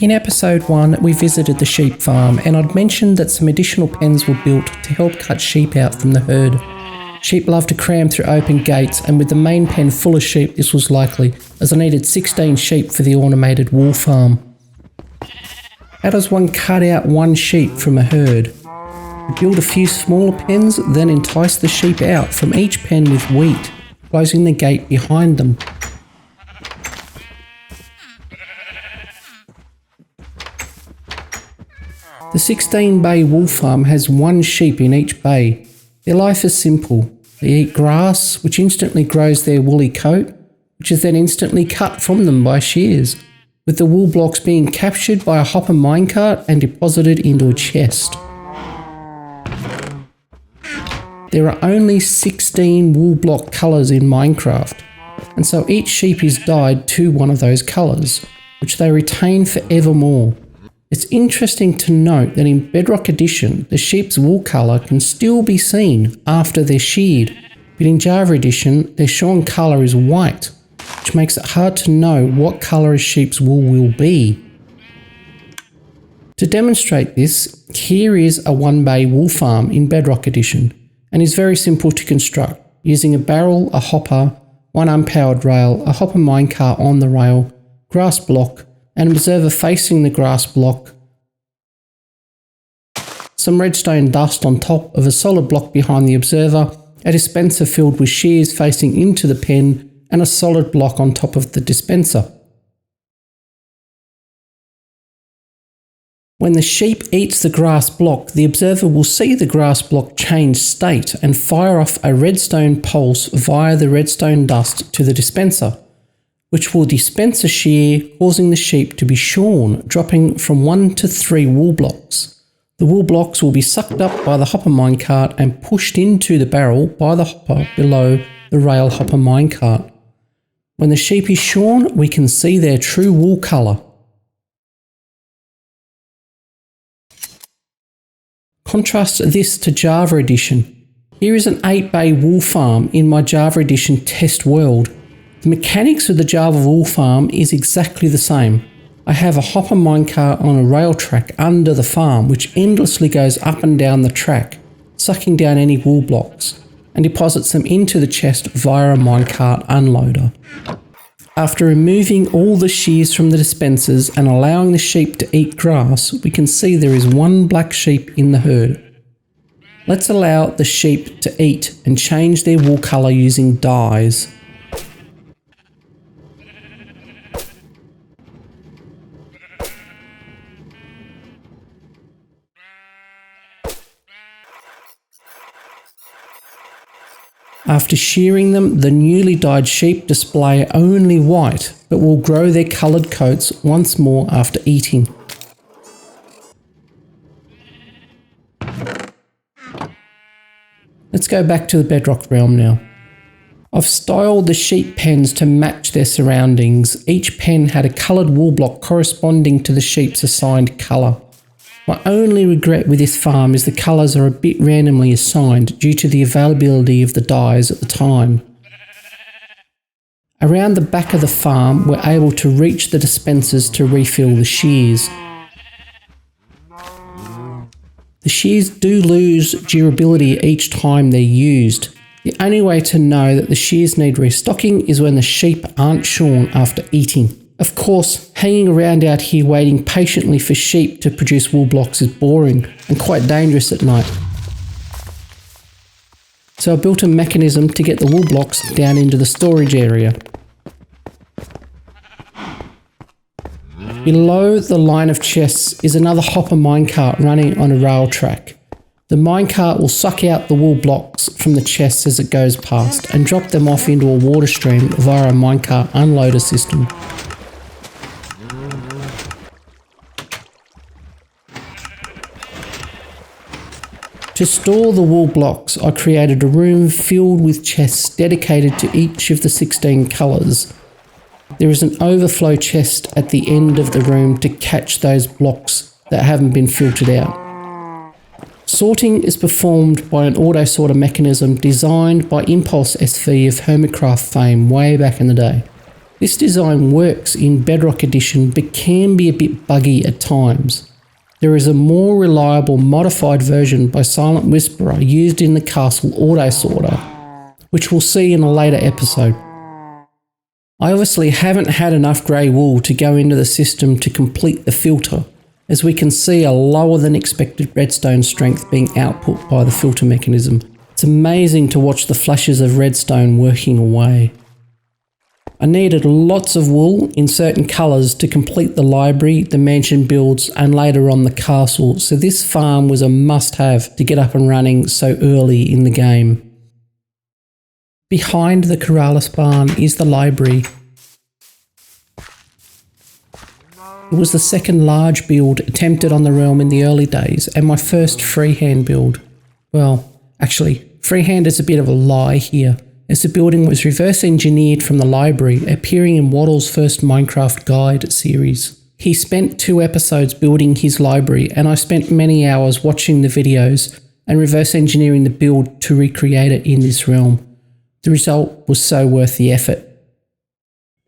In episode 1, we visited the sheep farm and I'd mentioned that some additional pens were built to help cut sheep out from the herd. Sheep love to cram through open gates, and with the main pen full of sheep this was likely, as I needed 16 sheep for the automated wool farm. How does one cut out one sheep from a herd? Build a few smaller pens, then entice the sheep out from each pen with wheat, closing the gate behind them. The 16-bay wool farm has one sheep in each bay. Their life is simple. They eat grass, which instantly grows their woolly coat, which is then instantly cut from them by shears, with the wool blocks being captured by a hopper minecart and deposited into a chest. There are only 16 wool block colours in Minecraft, and so each sheep is dyed to one of those colours, which they retain forevermore. It's interesting to note that in Bedrock Edition, the sheep's wool colour can still be seen after they're sheared, but in Java Edition, their shorn colour is white, which makes it hard to know what colour a sheep's wool will be. To demonstrate this, here is a 1-bay wool farm in Bedrock Edition, and is very simple to construct, using a barrel, a hopper, one unpowered rail, a hopper minecart on the rail, grass block, an observer facing the grass block, some redstone dust on top of a solid block behind the observer, a dispenser filled with shears facing into the pen, and a solid block on top of the dispenser. When the sheep eats the grass block, the observer will see the grass block change state and fire off a redstone pulse via the redstone dust to the dispenser, which will dispense a shear, causing the sheep to be shorn, dropping from 1 to 3 wool blocks. The wool blocks will be sucked up by the hopper minecart and pushed into the barrel by the hopper below the rail hopper minecart. When the sheep is shorn, we can see their true wool colour. Contrast this to Java Edition. Here is an 8-bay wool farm in my Java Edition test world. The mechanics of the Java wool farm is exactly the same. I have a hopper minecart on a rail track under the farm which endlessly goes up and down the track, sucking down any wool blocks, and deposits them into the chest via a minecart unloader. After removing all the shears from the dispensers and allowing the sheep to eat grass, we can see there is one black sheep in the herd. Let's allow the sheep to eat and change their wool colour using dyes. After shearing them, the newly dyed sheep display only white, but will grow their coloured coats once more after eating. Let's go back to the Bedrock realm now. I've styled the sheep pens to match their surroundings. Each pen had a coloured wool block corresponding to the sheep's assigned colour. My only regret with this farm is the colours are a bit randomly assigned due to the availability of the dyes at the time. Around the back of the farm, we're able to reach the dispensers to refill the shears. The shears do lose durability each time they're used. The only way to know that the shears need restocking is when the sheep aren't shorn after eating. Of course, hanging around out here waiting patiently for sheep to produce wool blocks is boring and quite dangerous at night. So I built a mechanism to get the wool blocks down into the storage area. Below the line of chests is another hopper minecart running on a rail track. The minecart will suck out the wool blocks from the chests as it goes past and drop them off into a water stream via a minecart unloader system. To store the wool blocks, I created a room filled with chests dedicated to each of the 16 colours. There is an overflow chest at the end of the room to catch those blocks that haven't been filtered out. Sorting is performed by an auto sorter mechanism designed by Impulse SV of Hermitcraft fame way back in the day. This design works in Bedrock Edition but can be a bit buggy at times. There is a more reliable modified version by Silent Whisperer used in the Castle auto sorter, which we'll see in a later episode. I obviously haven't had enough grey wool to go into the system to complete the filter, as we can see a lower than expected redstone strength being output by the filter mechanism. It's amazing to watch the flashes of redstone working away. I needed lots of wool in certain colours to complete the library, the mansion builds and later on the castle, so this farm was a must-have to get up and running so early in the game. Behind the Corrales barn is the library. It was the second large build attempted on the realm in the early days and my first freehand build. Well, actually, freehand is a bit of a lie here, as the building was reverse engineered from the library, appearing in Waddle's first Minecraft guide series. He spent 2 episodes building his library and I spent many hours watching the videos and reverse engineering the build to recreate it in this realm. The result was so worth the effort.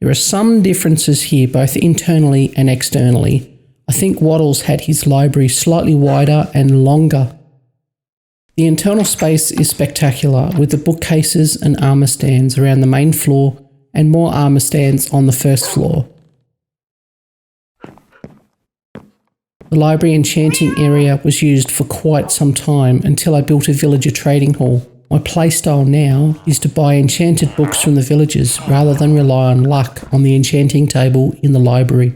There are some differences here both internally and externally. I think Waddle's had his library slightly wider and longer. The internal space is spectacular, with the bookcases and armour stands around the main floor and more armour stands on the first floor. The library enchanting area was used for quite some time until I built a villager trading hall. My playstyle now is to buy enchanted books from the villagers rather than rely on luck on the enchanting table in the library.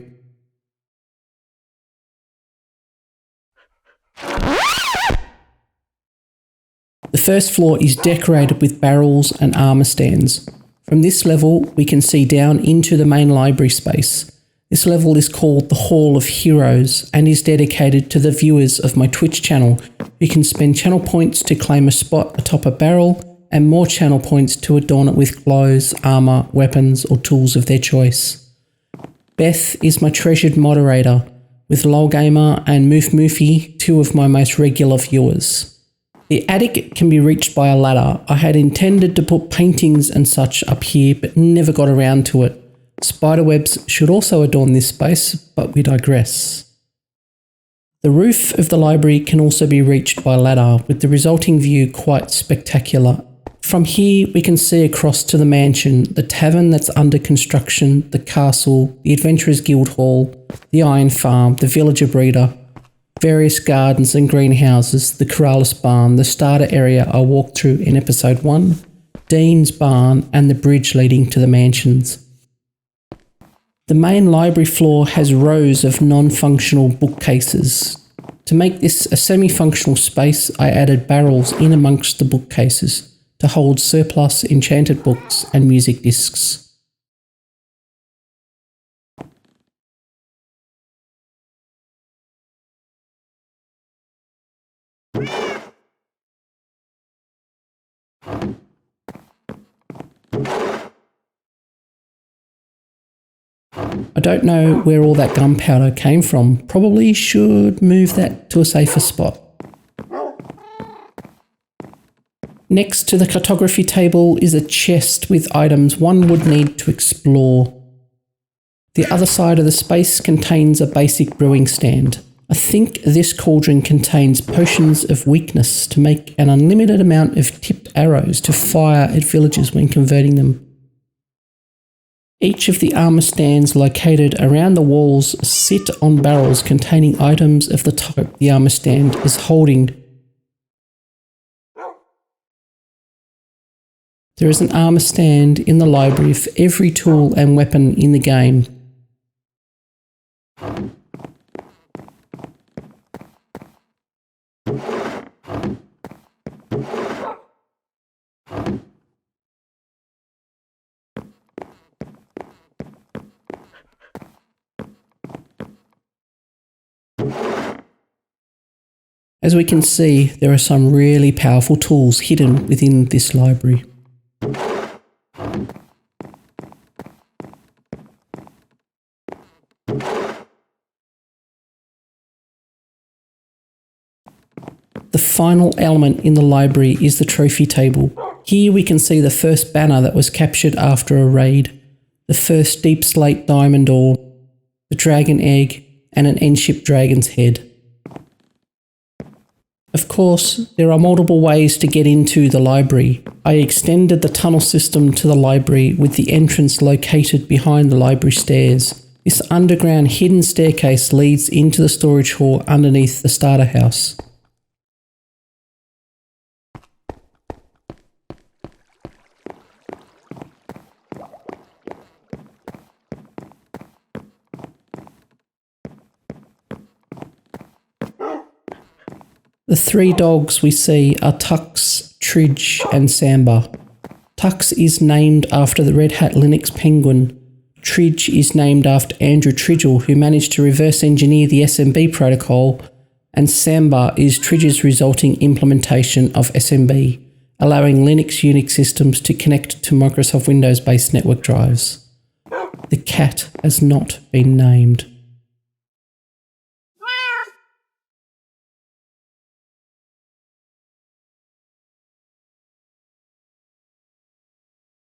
The first floor is decorated with barrels and armour stands. From this level, we can see down into the main library space. This level is called the Hall of Heroes and is dedicated to the viewers of my Twitch channel, who can spend channel points to claim a spot atop a barrel and more channel points to adorn it with clothes, armour, weapons or tools of their choice. Beth is my treasured moderator, with LolGamer and Moofy, 2 of my most regular viewers. The attic can be reached by a ladder. I had intended to put paintings and such up here, but never got around to it. Spiderwebs should also adorn this space, but we digress. The roof of the library can also be reached by ladder, with the resulting view quite spectacular. From here we can see across to the mansion, the tavern that's under construction, the castle, the Adventurers Guild Hall, the iron farm, the villager breeder, various gardens and greenhouses, the Corrales barn, the starter area I walked through in episode 1, Dean's barn and the bridge leading to the mansions. The main library floor has rows of non-functional bookcases. To make this a semi-functional space, I added barrels in amongst the bookcases to hold surplus enchanted books and music discs. I don't know where all that gunpowder came from. Probably should move that to a safer spot. Next to the cartography table is a chest with items one would need to explore. The other side of the space contains a basic brewing stand. I think this cauldron contains potions of weakness to make an unlimited amount of tipped arrows to fire at villagers when converting them. Each of the armour stands located around the walls sit on barrels containing items of the type the armour stand is holding. There is an armour stand in the library for every tool and weapon in the game. As we can see, there are some really powerful tools hidden within this library. The final element in the library is the trophy table. Here we can see the first banner that was captured after a raid. the first deep slate diamond ore, the dragon egg, and an N-ship dragon's head. Of course, there are multiple ways to get into the library. I extended the tunnel system to the library with the entrance located behind the library stairs. This underground hidden staircase leads into the storage hall underneath the starter house. The three dogs we see are Tux, Tridge and Samba. Tux is named after the Red Hat Linux penguin. Tridge is named after Andrew Tridgell, who managed to reverse engineer the SMB protocol, and Samba is Tridge's resulting implementation of SMB, allowing Linux Unix systems to connect to Microsoft Windows-based network drives. The cat has not been named.